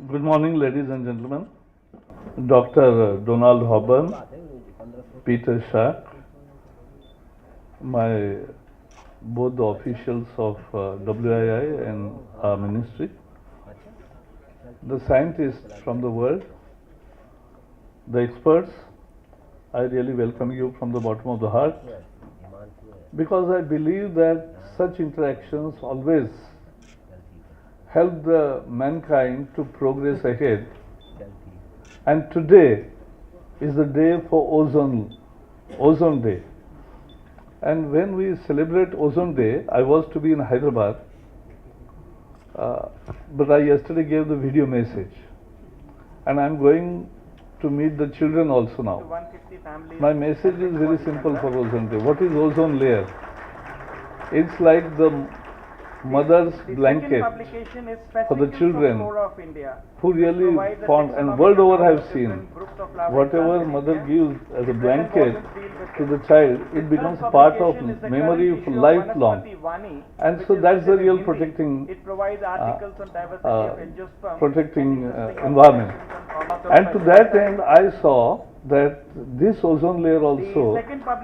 Good morning, ladies and gentlemen. Dr. Donald Hoban, Peter Schack, my both the officials of WII and our ministry, the scientists from the world, the experts, I really welcome you from the bottom of the heart because I believe that such interactions always help the mankind to progress ahead. And today is the day for Ozone Day. And when we celebrate Ozone Day, I was to be in Hyderabad, but I yesterday gave the video message. And I'm going to meet the children also now. My message is very simple for Ozone Day. What is ozone layer? It's like the mother's blanket for the children who really fond, and world over I have seen whatever mother gives as a blanket to the child, it becomes part of memory for lifelong, and so that's the real protecting environment. And to that end, I saw that this ozone layer also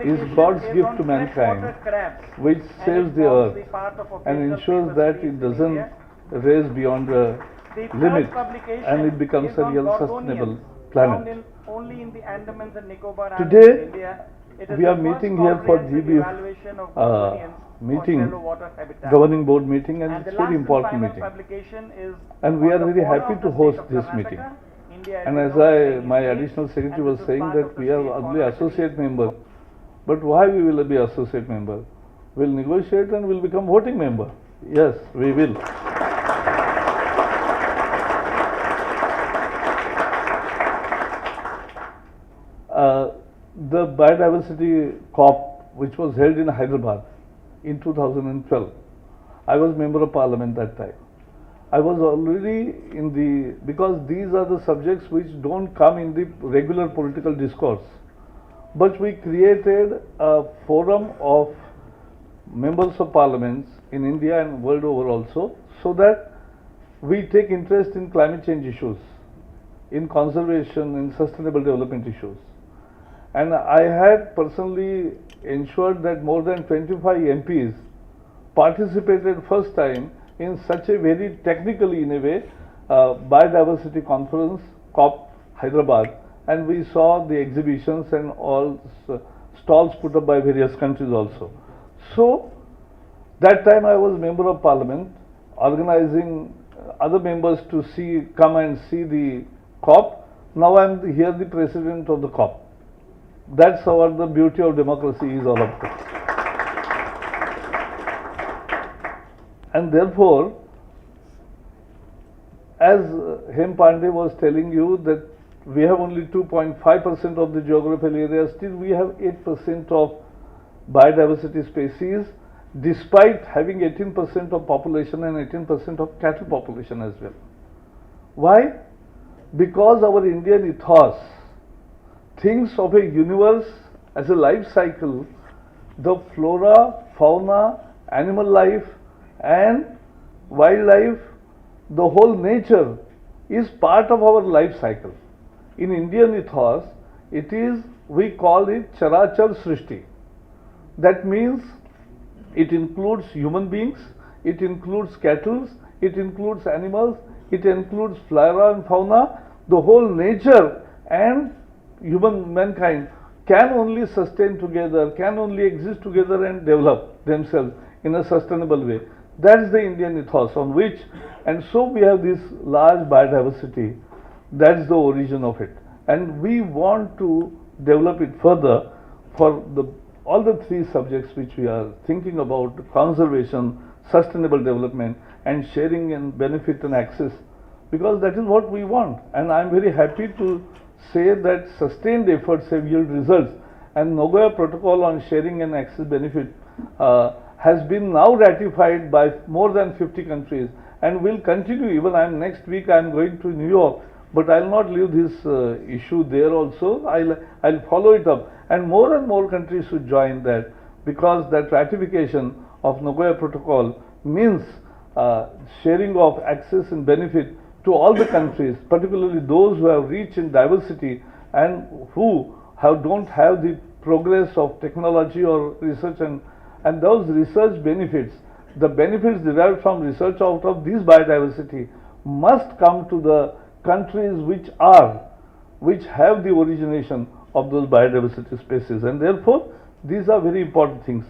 is God's gift to mankind, which saves the earth and ensures that it doesn't raise beyond the limit and it becomes a real sustainable planet. Today, we are meeting here for GB meeting, governing board meeting, and it's a very important meeting. And we are very happy to host this meeting. And as my additional secretary was saying that we are only associate member, but why we will be associate member? We'll negotiate and we'll become voting member. Yes, we will. The biodiversity COP, which was held in Hyderabad in 2012, I was member of parliament that time. I was already in the, because these are the subjects which don't come in the regular political discourse, but we created a forum of members of parliaments in India and world over also, so that we take interest in climate change issues, in conservation, in sustainable development issues. And I had personally ensured that more than 25 MPs participated first time in such a very technically, in a way, biodiversity conference, COP Hyderabad, and we saw the exhibitions and all stalls put up by various countries also. So, that time I was member of parliament, organizing other members to come and see the COP. Now I am here the president of the COP. That's what the beauty of democracy is all about. And therefore, as Hem Pandey was telling you that we have only 2.5% of the geographical area, still we have 8% of biodiversity species, despite having 18% of population and 18% of cattle population as well. Why? Because our Indian ethos thinks of a universe as a life cycle. The flora, fauna, animal life and wildlife, the whole nature is part of our life cycle. In Indian ethos, we call it Charachar Srishti. That means it includes human beings, it includes cattle, it includes animals, it includes flora and fauna. The whole nature and mankind can only sustain together, can only exist together and develop themselves in a sustainable way. That's the Indian ethos on which, and so we have this large biodiversity. That's the origin of it. And we want to develop it further for all the three subjects which we are thinking about: conservation, sustainable development, and sharing and benefit and access, because that is what we want. And I am very happy to say that sustained efforts have yielded results, and Nagoya Protocol on sharing and access benefit has been now ratified by more than 50 countries and will continue. Even next week I am going to New York, but I will not leave this issue there also. I'll follow it up, and more countries should join that, because that ratification of Nagoya Protocol means sharing of access and benefit to all the countries, particularly those who have rich in diversity and who don't have the progress of technology or research, and those research benefits, the benefits derived from research out of this biodiversity must come to the countries which have the origination of those biodiversity spaces, and therefore these are very important things.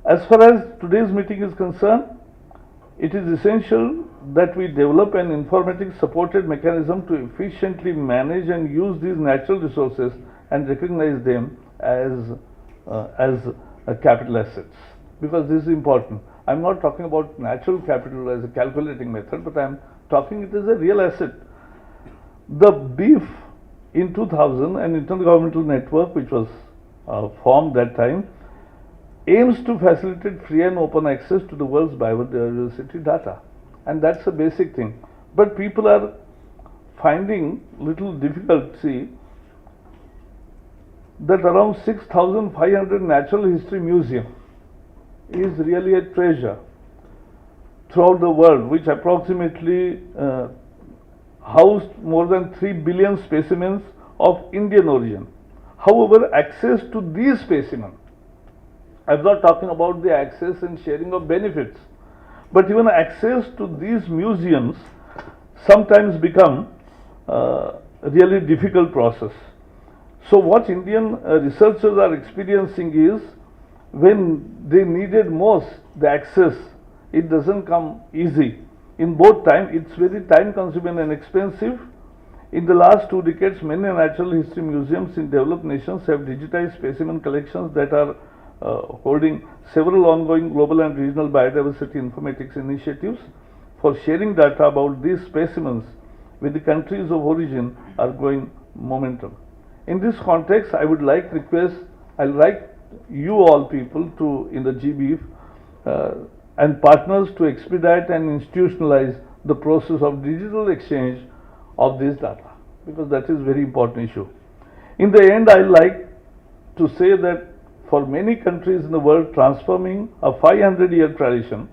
As far as today's meeting is concerned, it is essential that we develop an informatics supported mechanism to efficiently manage and use these natural resources and recognize them as capital assets, because this is important. I'm not talking about natural capital as a calculating method, but I'm talking it as a real asset. The BEEF in 2000, an intergovernmental network which was formed that time, aims to facilitate free and open access to the world's biodiversity data, and that's a basic thing. But people are finding little difficulty that around 6,500 natural history museum is really a treasure throughout the world, which approximately housed more than 3 billion specimens of Indian origin. However, access to these specimens, I'm not talking about the access and sharing of benefits, but even access to these museums sometimes become a really difficult process. So what Indian researchers are experiencing is, when they needed most the access, it doesn't come easy. In both time, it's very time consuming and expensive. In the last 2 decades, many natural history museums in developed nations have digitized specimen collections that are holding several ongoing global and regional biodiversity informatics initiatives for sharing data about these specimens with the countries of origin are growing momentum. In this context, I would like you all people to, in the GBEF and partners, to expedite and institutionalize the process of digital exchange of this data, because that is a very important issue. In the end, I like to say that for many countries in the world, transforming a 500-year tradition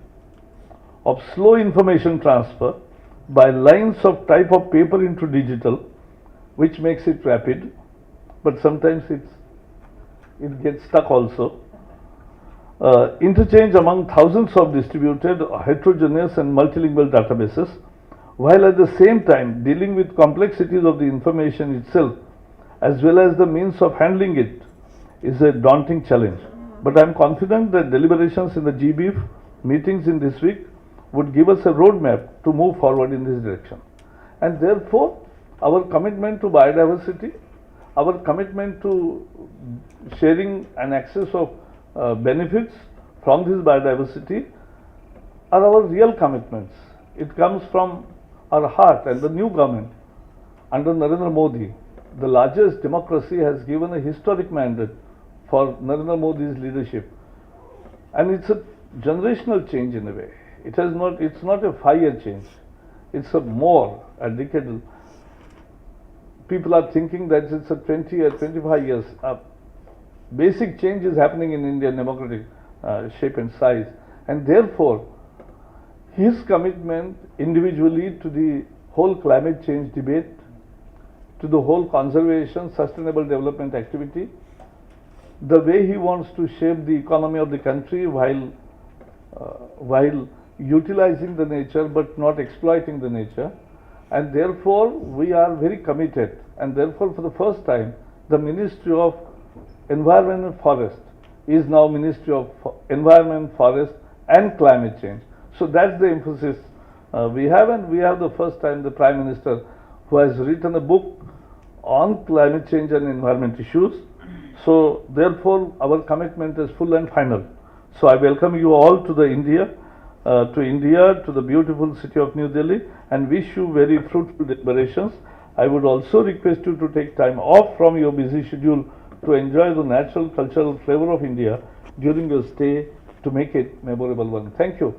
of slow information transfer by lines of type of paper into digital, which makes it rapid, but sometimes it gets stuck also. Interchange among thousands of distributed, heterogeneous and multilingual databases, while at the same time dealing with complexities of the information itself, as well as the means of handling it, is a daunting challenge. But I am confident that deliberations in the GBEF meetings in this week would give us a roadmap to move forward in this direction. And therefore, our commitment to biodiversity, our commitment to sharing and access of benefits from this biodiversity are our real commitments. It comes from our heart, and the new government under Narendra Modi, the largest democracy, has given a historic mandate for Narendra Modi's leadership, and it's a generational change in a way. It's not a 5-year change, it's a decadal. People are thinking that it's a 20 or 25 years. Basic change is happening in Indian democratic shape and size, and therefore his commitment individually to the whole climate change debate, to the whole conservation, sustainable development activity, the way he wants to shape the economy of the country while utilizing the nature but not exploiting the nature, and therefore we are very committed, and therefore for the first time the Ministry of Environment and Forest is now Ministry of Environment, Forest and Climate Change. So that's the emphasis we have, and we have the first time the Prime Minister who has written a book on climate change and environment issues. So therefore our commitment is full and final. So I welcome you all to India, to the beautiful city of New Delhi, and wish you very fruitful deliberations. I would also request you to take time off from your busy schedule to enjoy the natural cultural flavor of India during your stay, to make it a memorable one. Thank you.